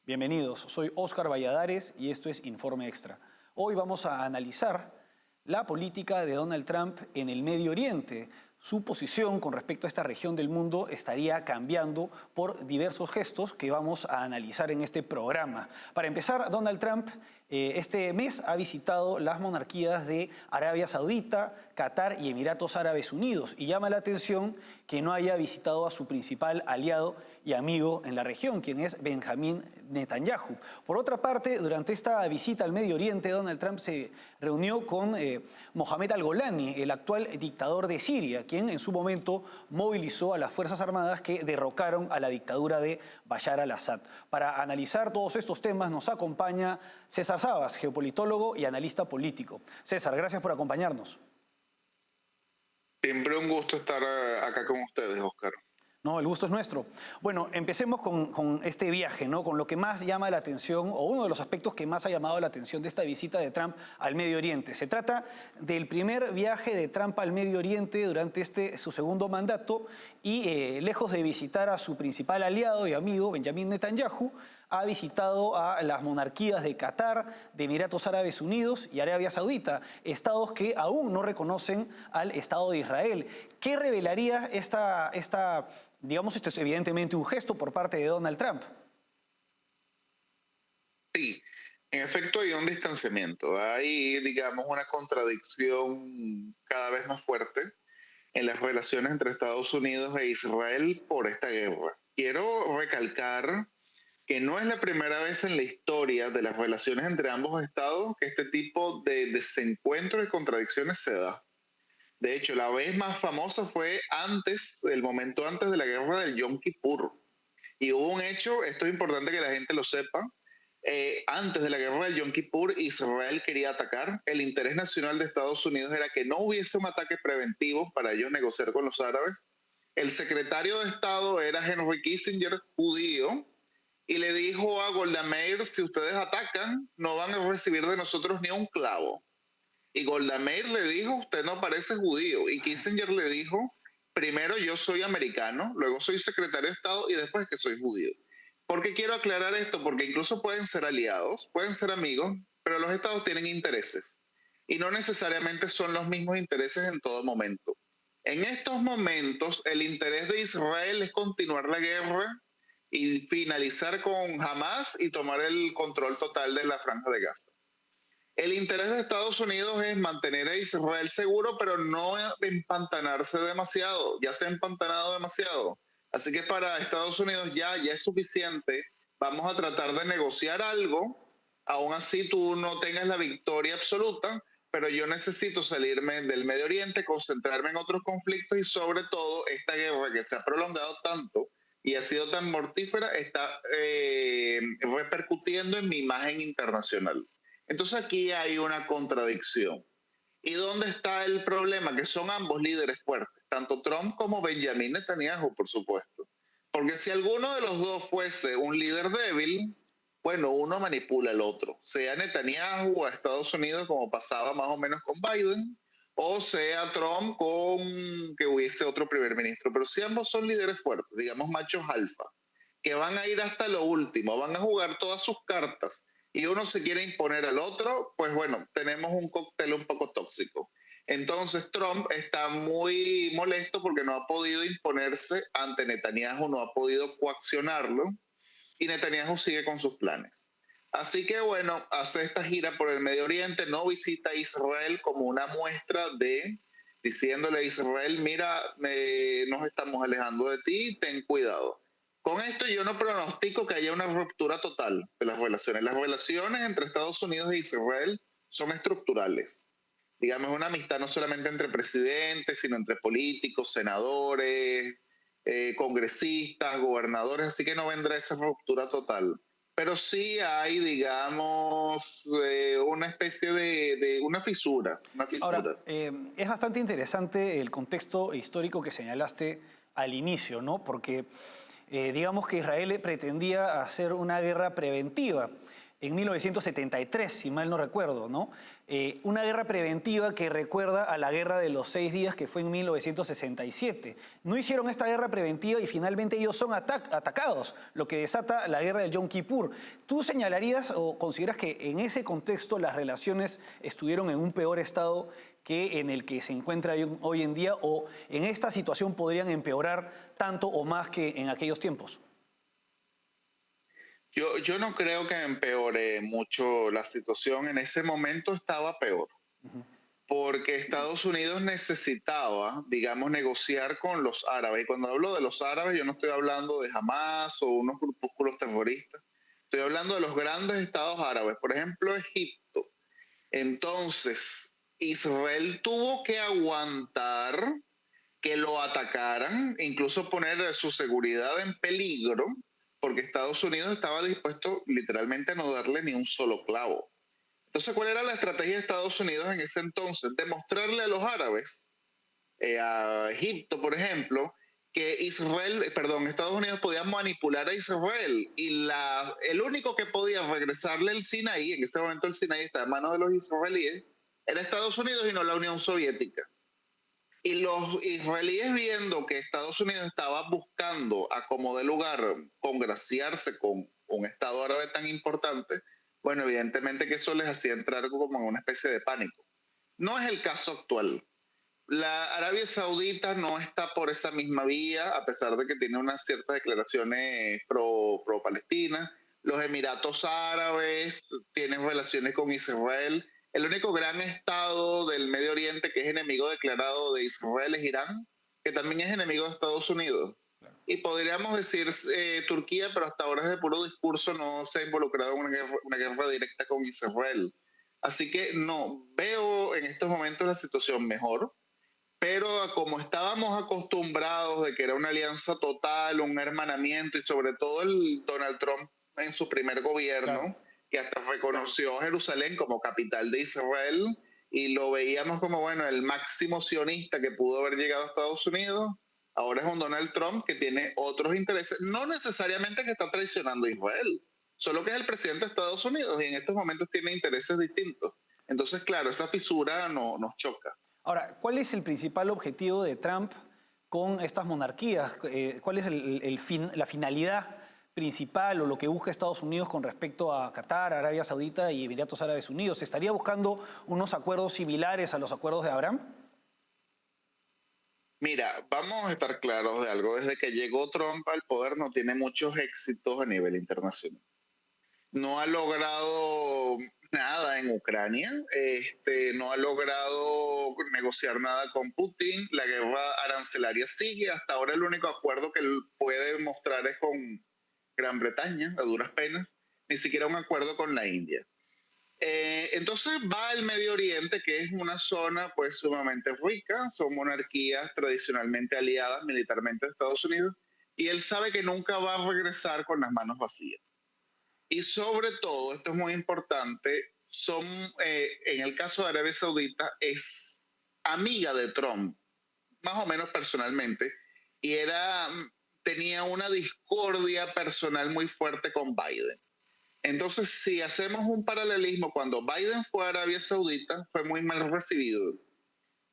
Bienvenidos, soy Óscar Valladares y esto es Informe Extra. Hoy vamos a analizar la política de Donald Trump en el Medio Oriente. Su posición con respecto a esta región del mundo estaría cambiando por diversos gestos que vamos a analizar en este programa. Para empezar, Donald Trump este mes ha visitado las monarquías de Arabia Saudita, Qatar y Emiratos Árabes Unidos, y llama la atención que no haya visitado a su principal aliado y amigo en la región, quien es Benjamín Netanyahu. Por otra parte, durante esta visita al Medio Oriente, Donald Trump se reunió con Mohamed al-Golani, el actual dictador de Siria, quien en su momento movilizó a las Fuerzas Armadas que derrocaron a la dictadura de Bashar al-Assad. Para analizar todos estos temas nos acompaña César Sabas, geopolitólogo y analista político. César, gracias por acompañarnos. Siempre un gusto estar acá con ustedes, Óscar. No, el gusto es nuestro. Bueno, empecemos con este viaje, ¿no? Con lo que más llama la atención, o uno de los aspectos que más ha llamado la atención de esta visita de Trump al Medio Oriente. Se trata del primer viaje de Trump al Medio Oriente durante su segundo mandato y lejos de visitar a su principal aliado y amigo, Benjamín Netanyahu, ha visitado a las monarquías de Qatar, de Emiratos Árabes Unidos y Arabia Saudita, estados que aún no reconocen al Estado de Israel. ¿Qué revelaría digamos, esto es evidentemente un gesto por parte de Donald Trump? Sí, en efecto hay un distanciamiento, hay, digamos, una contradicción cada vez más fuerte en las relaciones entre Estados Unidos e Israel por esta guerra. Quiero recalcar que no es la primera vez en la historia de las relaciones entre ambos estados que este tipo de desencuentros y contradicciones se da. De hecho, la vez más famosa fue el momento antes de la guerra del Yom Kippur. Y hubo un hecho, esto es importante que la gente lo sepa, antes de la guerra del Yom Kippur, Israel quería atacar. El interés nacional de Estados Unidos era que no hubiese un ataque preventivo para ellos negociar con los árabes. El secretario de Estado era Henry Kissinger, judío, y le dijo a Golda Meir, si ustedes atacan, no van a recibir de nosotros ni un clavo. Y Golda Meir le dijo, usted no parece judío. Y Kissinger le dijo, primero yo soy americano, luego soy secretario de Estado y después que soy judío. ¿Por qué quiero aclarar esto? Porque incluso pueden ser aliados, pueden ser amigos, pero los estados tienen intereses. Y no necesariamente son los mismos intereses en todo momento. En estos momentos, el interés de Israel es continuar la guerra y finalizar con Hamas y tomar el control total de la Franja de Gaza. El interés de Estados Unidos es mantener a Israel seguro, pero no empantanarse demasiado. Ya se ha empantanado demasiado. Así que para Estados Unidos ya es suficiente. Vamos a tratar de negociar algo. Aún así tú no tengas la victoria absoluta, pero yo necesito salirme del Medio Oriente, concentrarme en otros conflictos y sobre todo esta guerra que se ha prolongado tanto y ha sido tan mortífera está repercutiendo en mi imagen internacional. Entonces aquí hay una contradicción. ¿Y dónde está el problema? Que son ambos líderes fuertes, tanto Trump como Benjamin Netanyahu, por supuesto. Porque si alguno de los dos fuese un líder débil, bueno, uno manipula al otro, sea Netanyahu o a Estados Unidos, como pasaba más o menos con Biden, o sea Trump con que hubiese otro primer ministro. Pero si ambos son líderes fuertes, digamos machos alfa, que van a ir hasta lo último, van a jugar todas sus cartas y uno se quiere imponer al otro, pues bueno, tenemos un cóctel un poco tóxico. Entonces Trump está muy molesto porque no ha podido imponerse ante Netanyahu, no ha podido coaccionarlo y Netanyahu sigue con sus planes. Así que bueno, hace esta gira por el Medio Oriente, no visita a Israel como una muestra de diciéndole a Israel, mira, nos estamos alejando de ti, ten cuidado. Con esto yo no pronostico que haya una ruptura total de las relaciones. Las relaciones entre Estados Unidos e Israel son estructurales. Digamos, una amistad no solamente entre presidentes, sino entre políticos, senadores, congresistas, gobernadores, así que no vendrá esa ruptura total. Pero sí hay, digamos, una especie de una fisura. Una fisura. Ahora, es bastante interesante el contexto histórico que señalaste al inicio, ¿no? Porque digamos que Israel pretendía hacer una guerra preventiva. en 1973, si mal no recuerdo, ¿no? Una guerra preventiva que recuerda a la Guerra de los 6 días que fue en 1967. No hicieron esta guerra preventiva y finalmente ellos son atacados, lo que desata la guerra del Yom Kippur. ¿Tú señalarías o consideras que en ese contexto las relaciones estuvieron en un peor estado que en el que se encuentra hoy en día, o en esta situación podrían empeorar tanto o más que en aquellos tiempos? Yo no creo que empeore mucho la situación. En ese momento estaba peor, porque Estados Unidos necesitaba, digamos, negociar con los árabes. Y cuando hablo de los árabes, yo no estoy hablando de Hamas o unos grupúsculos terroristas. Estoy hablando de los grandes estados árabes, por ejemplo, Egipto. Entonces, Israel tuvo que aguantar que lo atacaran, incluso poner su seguridad en peligro, porque Estados Unidos estaba dispuesto literalmente a no darle ni un solo clavo. Entonces, ¿cuál era la estrategia de Estados Unidos en ese entonces? Demostrarle a los árabes, a Egipto, por ejemplo, que Estados Unidos podía manipular a Israel y el único que podía regresarle el Sinaí, en ese momento el Sinaí está en manos de los israelíes, era Estados Unidos y no la Unión Soviética. Y los israelíes, viendo que Estados Unidos estaba buscando a como de lugar congraciarse con un Estado árabe tan importante, bueno, evidentemente que eso les hacía entrar como en una especie de pánico. No es el caso actual. La Arabia Saudita no está por esa misma vía, a pesar de que tiene unas ciertas declaraciones pro Palestina. Los Emiratos Árabes tienen relaciones con Israel. El único gran estado del Medio Oriente que es enemigo declarado de Israel es Irán, que también es enemigo de Estados Unidos. Y podríamos decir Turquía, pero hasta ahora es de puro discurso, no se ha involucrado en una guerra directa con Israel. Así que no, veo en estos momentos la situación mejor, pero como estábamos acostumbrados de que era una alianza total, un hermanamiento, y sobre todo el Donald Trump en su primer gobierno, Claro. que hasta reconoció a Jerusalén como capital de Israel, y lo veíamos como, bueno, el máximo sionista que pudo haber llegado a Estados Unidos, ahora es un Donald Trump que tiene otros intereses, no necesariamente que está traicionando a Israel, solo que es el presidente de Estados Unidos y en estos momentos tiene intereses distintos. Entonces, claro, esa fisura nos choca. Ahora, ¿cuál es el principal objetivo de Trump con estas monarquías? ¿Cuál es la finalidad principal o lo que busca Estados Unidos con respecto a Qatar, Arabia Saudita y Emiratos Árabes Unidos? ¿Estaría buscando unos acuerdos similares a los acuerdos de Abraham? Mira, vamos a estar claros de algo. Desde que llegó Trump al poder no tiene muchos éxitos a nivel internacional. No ha logrado nada en Ucrania, no ha logrado negociar nada con Putin, la guerra arancelaria sigue, hasta ahora el único acuerdo que él puede mostrar es con Gran Bretaña, a duras penas, ni siquiera un acuerdo con la India. Entonces va al Medio Oriente, que es una zona pues sumamente rica, son monarquías tradicionalmente aliadas militarmente a Estados Unidos, y él sabe que nunca va a regresar con las manos vacías. Y sobre todo, esto es muy importante, en el caso de Arabia Saudita, es amiga de Trump, más o menos personalmente, y tenía una discordia personal muy fuerte con Biden. Entonces, si hacemos un paralelismo, cuando Biden fue a Arabia Saudita, fue muy mal recibido.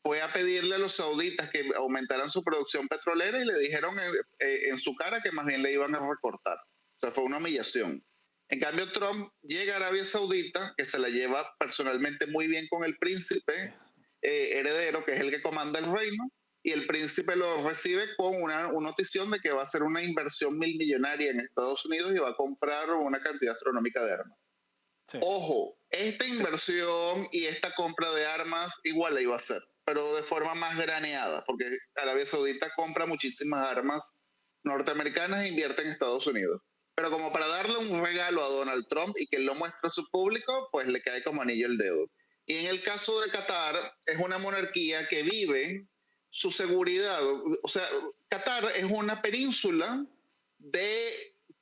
Fue a pedirle a los sauditas que aumentaran su producción petrolera y le dijeron en su cara que más bien le iban a recortar. O sea, fue una humillación. En cambio, Trump llega a Arabia Saudita, que se la lleva personalmente muy bien con el príncipe heredero, que es el que comanda el reino, y el príncipe lo recibe con una notición de que va a hacer una inversión millonaria en Estados Unidos y va a comprar una cantidad astronómica de armas. Sí. Ojo, esta inversión y esta compra de armas igual la iba a hacer, pero de forma más graneada, porque Arabia Saudita compra muchísimas armas norteamericanas e invierte en Estados Unidos. Pero como para darle un regalo a Donald Trump y que él lo muestre a su público, pues le cae como anillo el dedo. Y en el caso de Qatar, es una monarquía que vive su seguridad. O sea, Qatar es una península de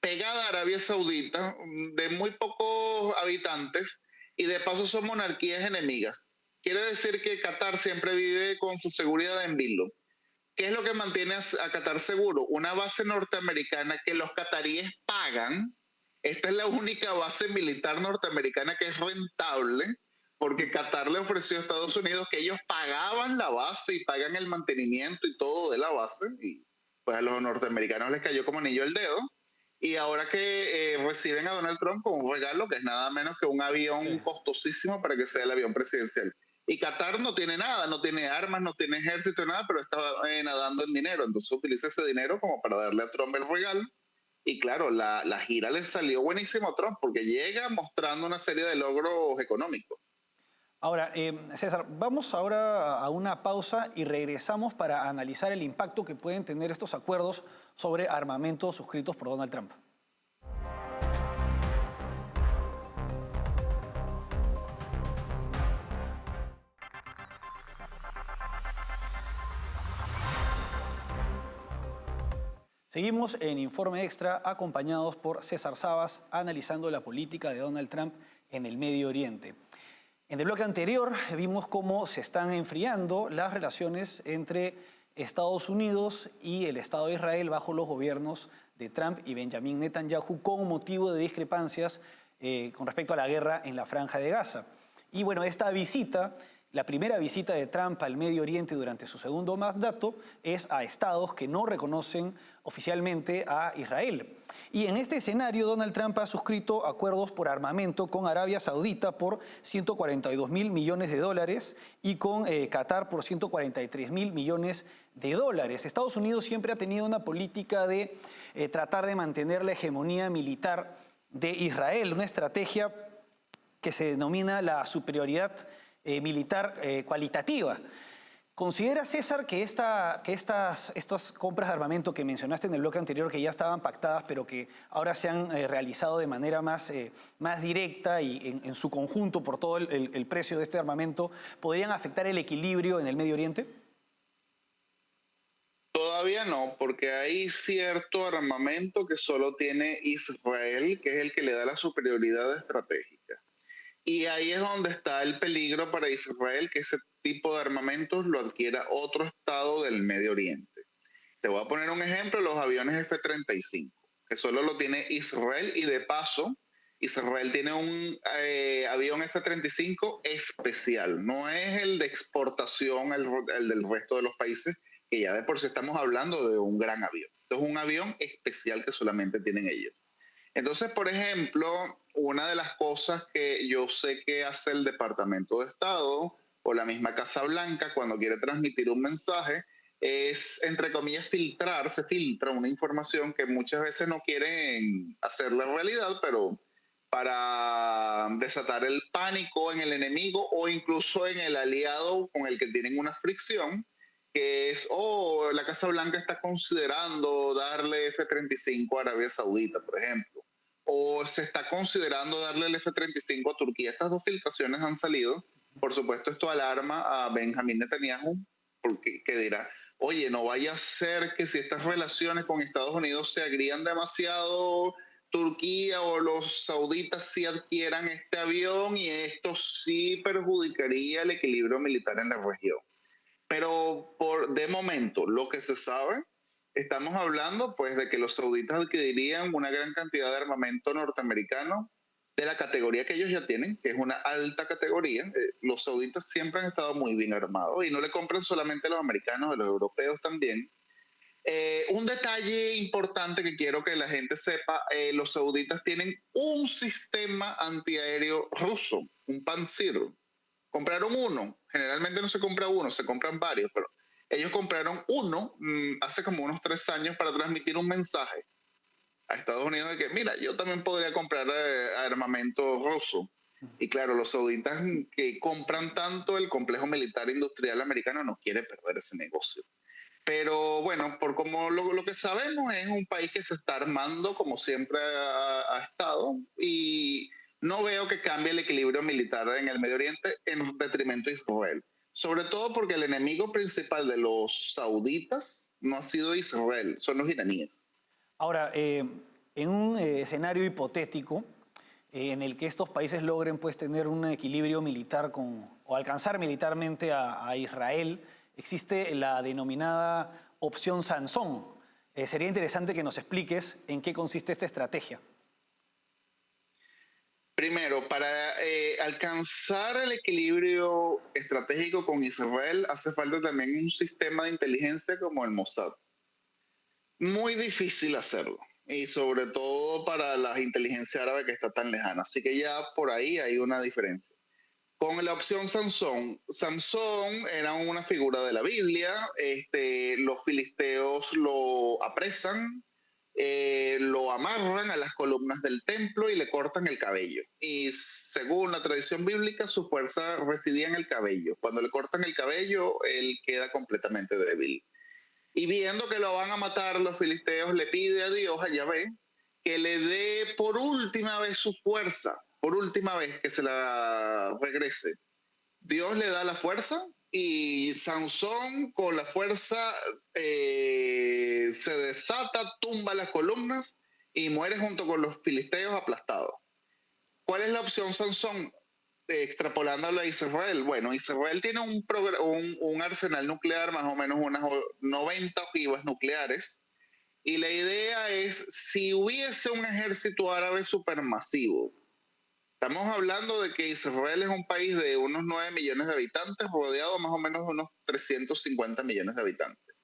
pegada a Arabia Saudita, de muy pocos habitantes, y de paso son monarquías enemigas. Quiere decir que Qatar siempre vive con su seguridad en vilo. ¿Qué es lo que mantiene a Qatar seguro? Una base norteamericana que los cataríes pagan esta es la única base militar norteamericana que es rentable, porque Qatar le ofreció a Estados Unidos que ellos pagaban la base y pagan el mantenimiento y todo de la base, y pues a los norteamericanos les cayó como anillo el dedo. Y ahora que reciben a Donald Trump con un regalo que es nada menos que un Sí. avión costosísimo para que sea el avión presidencial. Y Qatar no tiene nada, no tiene armas, no tiene ejército, nada, pero está nadando en dinero. Entonces utiliza ese dinero como para darle a Trump el regalo. Y claro, la gira le salió buenísimo a Trump porque llega mostrando una serie de logros económicos. Ahora, César, vamos ahora a una pausa y regresamos para analizar el impacto que pueden tener estos acuerdos sobre armamento suscritos por Donald Trump. Seguimos en Informe Extra acompañados por César Sabas analizando la política de Donald Trump en el Medio Oriente. En el bloque anterior vimos cómo se están enfriando las relaciones entre Estados Unidos y el Estado de Israel bajo los gobiernos de Trump y Benjamin Netanyahu con motivo de discrepancias con respecto a la guerra en la Franja de Gaza. Y bueno, esta visita, la primera visita de Trump al Medio Oriente durante su segundo mandato, es a estados que no reconocen oficialmente a Israel. Y en este escenario, Donald Trump ha suscrito acuerdos por armamento con Arabia Saudita por 142 mil millones de dólares y con Qatar por 143 mil millones de dólares. Estados Unidos siempre ha tenido una política de tratar de mantener la hegemonía militar de Israel, una estrategia que se denomina la superioridad militar cualitativa. ¿Considera, César, que estas compras de armamento que mencionaste en el bloque anterior, que ya estaban pactadas, pero que ahora se han realizado de manera más directa y en su conjunto por todo el precio de este armamento, podrían afectar el equilibrio en el Medio Oriente? Todavía no, porque hay cierto armamento que solo tiene Israel, que es el que le da la superioridad estratégica. Y ahí es donde está el peligro para Israel, que ese tipo de armamentos lo adquiera otro estado del Medio Oriente. Te voy a poner un ejemplo, los aviones F-35, que solo lo tiene Israel y de paso, Israel tiene un avión F-35 especial, no es el de exportación, el del resto de los países, que ya de por sí estamos hablando de un gran avión. Entonces, un avión especial que solamente tienen ellos. Entonces, por ejemplo, una de las cosas que yo sé que hace el Departamento de Estado o la misma Casa Blanca cuando quiere transmitir un mensaje es, entre comillas, filtrar, se filtra una información que muchas veces no quieren hacer la realidad, pero para desatar el pánico en el enemigo o incluso en el aliado con el que tienen una fricción, que es, oh, la Casa Blanca está considerando darle F-35 a Arabia Saudita, por ejemplo, o se está considerando darle el F-35 a Turquía. Estas dos filtraciones han salido. Por supuesto, esto alarma a Benjamín Netanyahu, porque que dirá, oye, no vaya a ser que si estas relaciones con Estados Unidos se agrían demasiado, Turquía o los sauditas sí adquieran este avión y esto sí perjudicaría el equilibrio militar en la región. Pero de momento, lo que se sabe, estamos hablando pues de que los sauditas adquirirían una gran cantidad de armamento norteamericano de la categoría que ellos ya tienen, que es una alta categoría. Los sauditas siempre han estado muy bien armados y no le compran solamente a los americanos, a los europeos también. Un detalle importante que quiero que la gente sepa, los sauditas tienen un sistema antiaéreo ruso, un Pantsir. Compraron uno, generalmente no se compra uno, se compran varios, pero ellos compraron uno hace como unos 3 años para transmitir un mensaje a Estados Unidos de que, mira, yo también podría comprar armamento ruso. Y claro, los sauditas que compran tanto el complejo militar industrial americano no quiere perder ese negocio. Pero bueno, por como lo que sabemos es un país que se está armando como siempre ha estado y no veo que cambie el equilibrio militar en el Medio Oriente en detrimento de Israel. Sobre todo porque el enemigo principal de los sauditas no ha sido Israel, son los iraníes. Ahora, en un escenario hipotético en el que estos países logren pues, tener un equilibrio militar o alcanzar militarmente a Israel, existe la denominada opción Sansón. Sería interesante que nos expliques en qué consiste esta estrategia. Primero, para alcanzar el equilibrio estratégico con Israel hace falta también un sistema de inteligencia como el Mossad. Muy difícil hacerlo. Y sobre todo para la inteligencia árabe que está tan lejana. Así que ya por ahí hay una diferencia. Con la opción Sansón, Sansón era una figura de la Biblia, los filisteos lo apresan, lo amarran a las columnas del templo y le cortan el cabello. Y según la tradición bíblica, su fuerza residía en el cabello. Cuando le cortan el cabello, él queda completamente débil. Y viendo que lo van a matar, los filisteos le pide a Dios, a Yahvé, que le dé por última vez su fuerza, por última vez que se la regrese. Dios le da la fuerza y Sansón con la fuerza se desata, tumba las columnas y muere junto con los filisteos aplastados. ¿Cuál es la opción Sansón? Extrapolándolo a Israel. Bueno, Israel tiene un arsenal nuclear, más o menos unas 90 ojivas nucleares, y la idea es, si hubiese un ejército árabe supermasivo, estamos hablando de que Israel es un país de unos 9 millones de habitantes, rodeado más o menos de unos 350 millones de habitantes.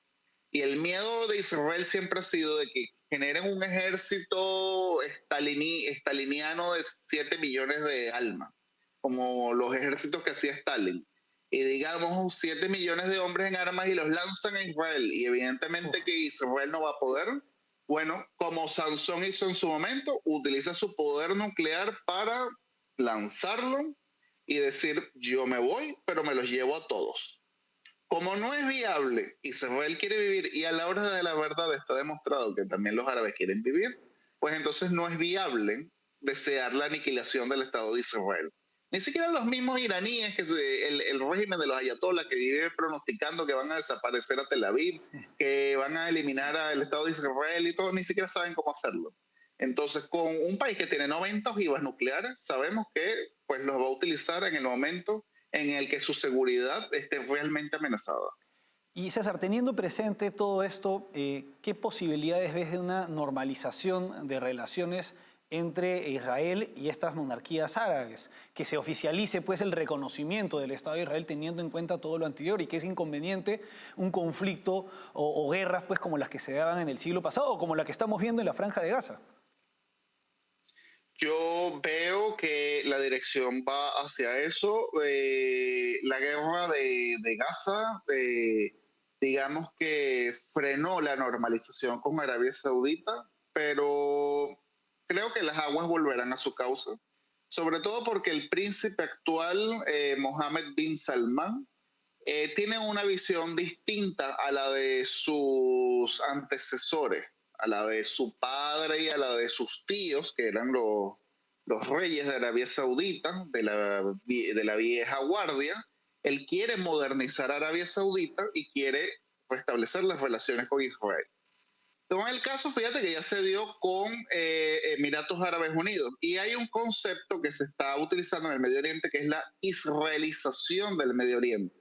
Y el miedo de Israel siempre ha sido de que generen un ejército estaliniano de 7 millones de almas, como los ejércitos que hacía Stalin. Y digamos 7 millones de hombres en armas y los lanzan a Israel. Y evidentemente Uf. que Israel no va a poder. Bueno, como Sansón hizo en su momento, utiliza su poder nuclear para lanzarlo y decir, yo me voy, pero me los llevo a todos. Como no es viable, Israel quiere vivir y a la hora de la verdad está demostrado que también los árabes quieren vivir, pues entonces no es viable desear la aniquilación del Estado de Israel. Ni siquiera los mismos iraníes, el régimen de los ayatolás que vive pronosticando que van a desaparecer a Tel Aviv, que van a eliminar al Estado de Israel y todo, ni siquiera saben cómo hacerlo. Entonces, con un país que tiene 90 ojivas nucleares, sabemos que pues los va a utilizar en el momento en el que su seguridad esté realmente amenazada. Y César, teniendo presente todo esto, ¿qué posibilidades ves de una normalización de relaciones entre Israel y estas monarquías árabes? Que se oficialice pues el reconocimiento del Estado de Israel teniendo en cuenta todo lo anterior y que es inconveniente un conflicto o guerras pues como las que se daban en el siglo pasado o como la que estamos viendo en la Franja de Gaza. Yo veo que la dirección va hacia eso. La guerra de Gaza, digamos que frenó la normalización con Arabia Saudita, pero creo que las aguas volverán a su causa, sobre todo porque el príncipe actual, Mohammed bin Salman, tiene una visión distinta a la de sus antecesores, a la de su padre y a la de sus tíos, que eran los reyes de Arabia Saudita, de la vieja guardia. Él quiere modernizar Arabia Saudita y quiere restablecer las relaciones con Israel. Con el caso, fíjate que ya se dio con Emiratos Árabes Unidos y hay un concepto que se está utilizando en el Medio Oriente que es la israelización del Medio Oriente.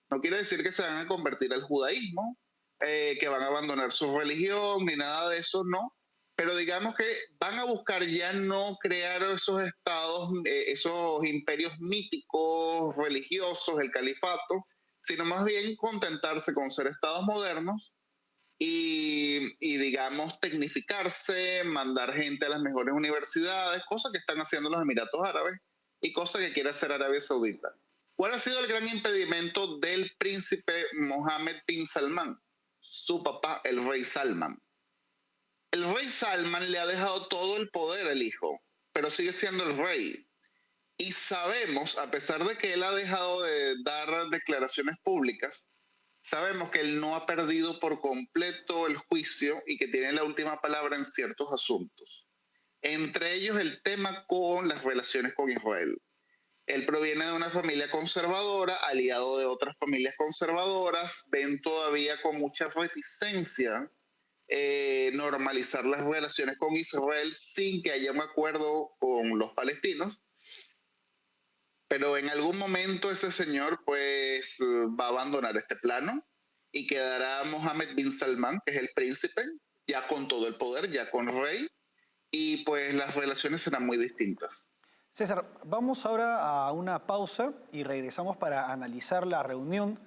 No quiere decir que se van a convertir al judaísmo, que van a abandonar su religión, ni nada de eso, no. Pero digamos que van a buscar ya no crear esos estados, esos imperios míticos, religiosos, el califato, sino más bien contentarse con ser estados modernos y, digamos, tecnificarse, mandar gente a las mejores universidades, cosas que están haciendo los Emiratos Árabes y cosas que quiere hacer Arabia Saudita. ¿Cuál ha sido el gran impedimento del príncipe Mohammed bin Salman? Su papá, el rey Salman. El rey Salman le ha dejado todo el poder al hijo, pero sigue siendo el rey. Y sabemos, a pesar de que él ha dejado de dar declaraciones públicas, sabemos que él no ha perdido por completo el juicio y que tiene la última palabra en ciertos asuntos. Entre ellos el tema con las relaciones con Israel. Él proviene de una familia conservadora, aliado de otras familias conservadoras, ven todavía con mucha reticencia normalizar las relaciones con Israel sin que haya un acuerdo con los palestinos. Pero en algún momento ese señor pues va a abandonar este plano y quedará Mohammed bin Salman, que es el príncipe, ya con todo el poder, ya con rey, y pues las relaciones serán muy distintas. César, vamos ahora a una pausa y regresamos para analizar la reunión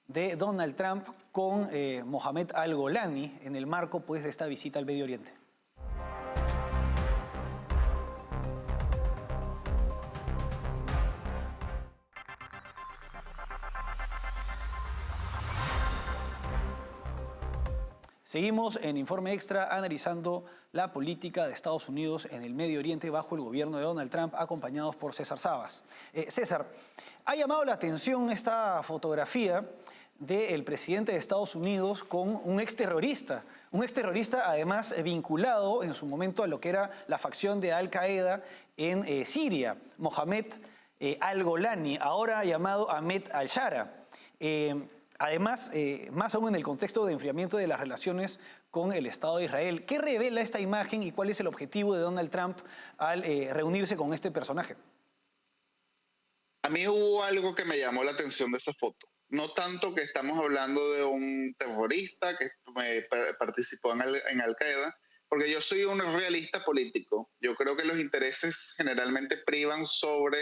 de Donald Trump con Mohamed Al-Golani en el marco pues, de esta visita al Medio Oriente. Seguimos en Informe Extra analizando la política de Estados Unidos en el Medio Oriente bajo el gobierno de Donald Trump, acompañados por César Sabas. César, ha llamado la atención esta fotografía del presidente de Estados Unidos con un exterrorista además vinculado en su momento a lo que era la facción de Al-Qaeda en Siria, Mohamed Al-Golani, ahora llamado Ahmed Al-Shara. Además, más aún en el contexto de enfriamiento de las relaciones con el Estado de Israel. ¿Qué revela esta imagen y cuál es el objetivo de Donald Trump al reunirse con este personaje? A mí hubo algo que me llamó la atención de esa foto. No tanto que estamos hablando de un terrorista que participó en Al-Qaeda, porque yo soy un realista político. Yo creo que los intereses generalmente privan sobre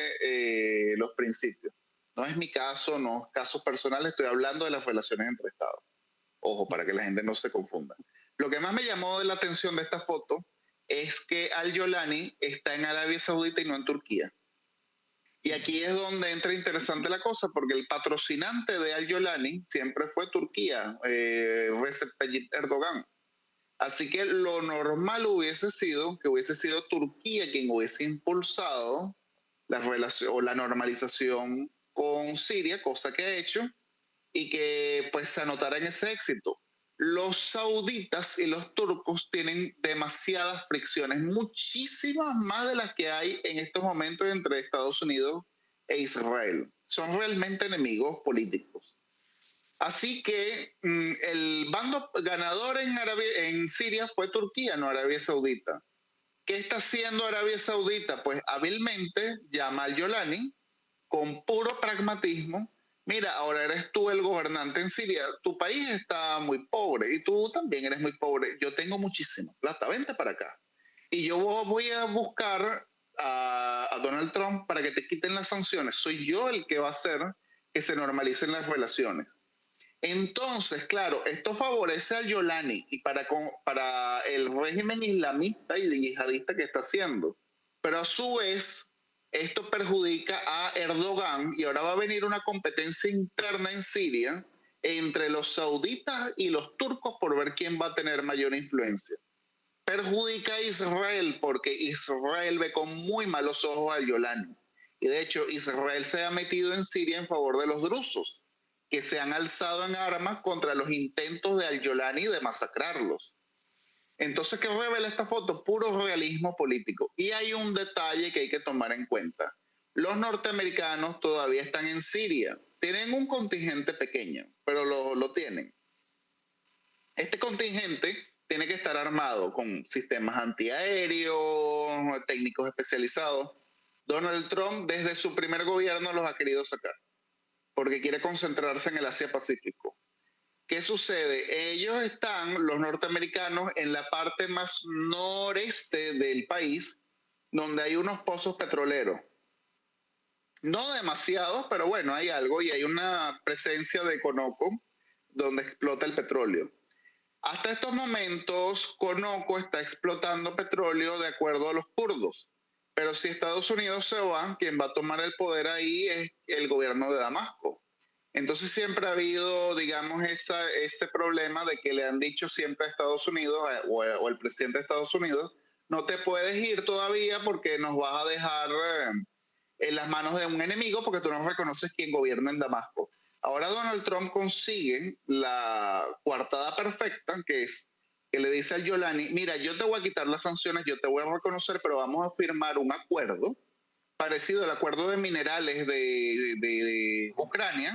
los principios. No es mi caso, no es caso personal, estoy hablando de las relaciones entre Estados. Ojo, para que la gente no se confunda. Lo que más me llamó de la atención de esta foto es que Al-Golani está en Arabia Saudita y no en Turquía. Y aquí es donde entra interesante la cosa, porque el patrocinante de Al-Golani siempre fue Turquía, Recep Tayyip Erdogan. Así que lo normal hubiese sido que hubiese sido Turquía quien hubiese impulsado la relación o la normalización con Siria, cosa que ha hecho, y que pues se anotara en ese éxito. Los sauditas y los turcos tienen demasiadas fricciones, muchísimas más de las que hay en estos momentos entre Estados Unidos e Israel. Son realmente enemigos políticos. Así que el bando ganador en Siria fue Turquía, no Arabia Saudita. ¿Qué está haciendo Arabia Saudita? Pues hábilmente llama al Golani con puro pragmatismo. Mira, ahora eres tú el gobernante en Siria, tu país está muy pobre y tú también eres muy pobre, yo tengo muchísima plata, vente para acá. Y yo voy a buscar a Donald Trump para que te quiten las sanciones, soy yo el que va a hacer que se normalicen las relaciones. Entonces, claro, esto favorece al Golani y para el régimen islamista y yihadista que está haciendo, pero a su vez esto perjudica a Erdogan y ahora va a venir una competencia interna en Siria entre los sauditas y los turcos por ver quién va a tener mayor influencia. Perjudica a Israel porque Israel ve con muy malos ojos al Golani. Y de hecho Israel se ha metido en Siria en favor de los drusos, que se han alzado en armas contra los intentos de Al-Golani de masacrarlos. Entonces, ¿qué revela esta foto? Puro realismo político. Y hay un detalle que hay que tomar en cuenta. Los norteamericanos todavía están en Siria. Tienen un contingente pequeño, pero lo tienen. Este contingente tiene que estar armado con sistemas antiaéreos, técnicos especializados. Donald Trump, desde su primer gobierno, los ha querido sacar, porque quiere concentrarse en el Asia-Pacífico. ¿Qué sucede? Ellos están, los norteamericanos, en la parte más noreste del país, donde hay unos pozos petroleros. No demasiados, pero bueno, hay algo y hay una presencia de Conoco donde explota el petróleo. Hasta estos momentos, Conoco está explotando petróleo de acuerdo a los kurdos. Pero si Estados Unidos se va, quien va a tomar el poder ahí es el gobierno de Damasco. Entonces siempre ha habido, digamos, ese problema de que le han dicho siempre a Estados Unidos o el presidente de Estados Unidos, no te puedes ir todavía porque nos vas a dejar en las manos de un enemigo porque tú no reconoces quién gobierna en Damasco. Ahora Donald Trump consigue la coartada perfecta, que es que le dice al Golani, mira, yo te voy a quitar las sanciones, yo te voy a reconocer, pero vamos a firmar un acuerdo parecido al acuerdo de minerales de Ucrania,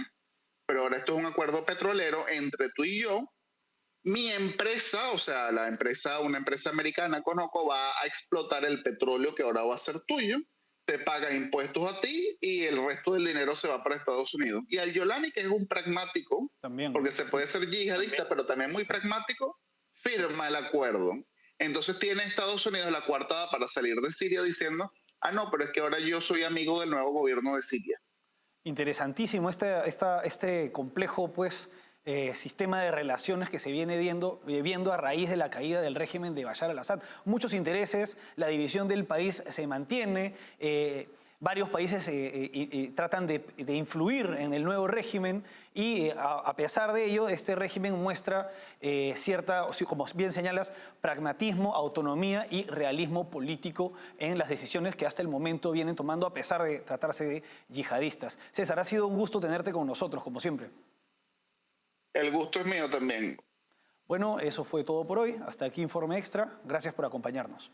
pero ahora esto es un acuerdo petrolero entre tú y yo. Mi empresa, o sea, una empresa americana, Conoco, va a explotar el petróleo que ahora va a ser tuyo, te paga impuestos a ti y el resto del dinero se va para Estados Unidos. Y al Golani, que es un pragmático, también, porque se puede ser yihadista, pero también muy pragmático, firma el acuerdo. Entonces tiene Estados Unidos la coartada para salir de Siria diciendo, ah, no, pero es que ahora yo soy amigo del nuevo gobierno de Siria. Interesantísimo este complejo pues, sistema de relaciones que se viene viendo a raíz de la caída del régimen de Bashar al-Assad. Muchos intereses, la división del país se mantiene, varios países tratan de influir en el nuevo régimen y a pesar de ello, este régimen muestra cierta, como bien señalas, pragmatismo, autonomía y realismo político en las decisiones que hasta el momento vienen tomando a pesar de tratarse de yihadistas. César, ha sido un gusto tenerte con nosotros, como siempre. El gusto es mío también. Bueno, eso fue todo por hoy. Hasta aquí Informe Extra. Gracias por acompañarnos.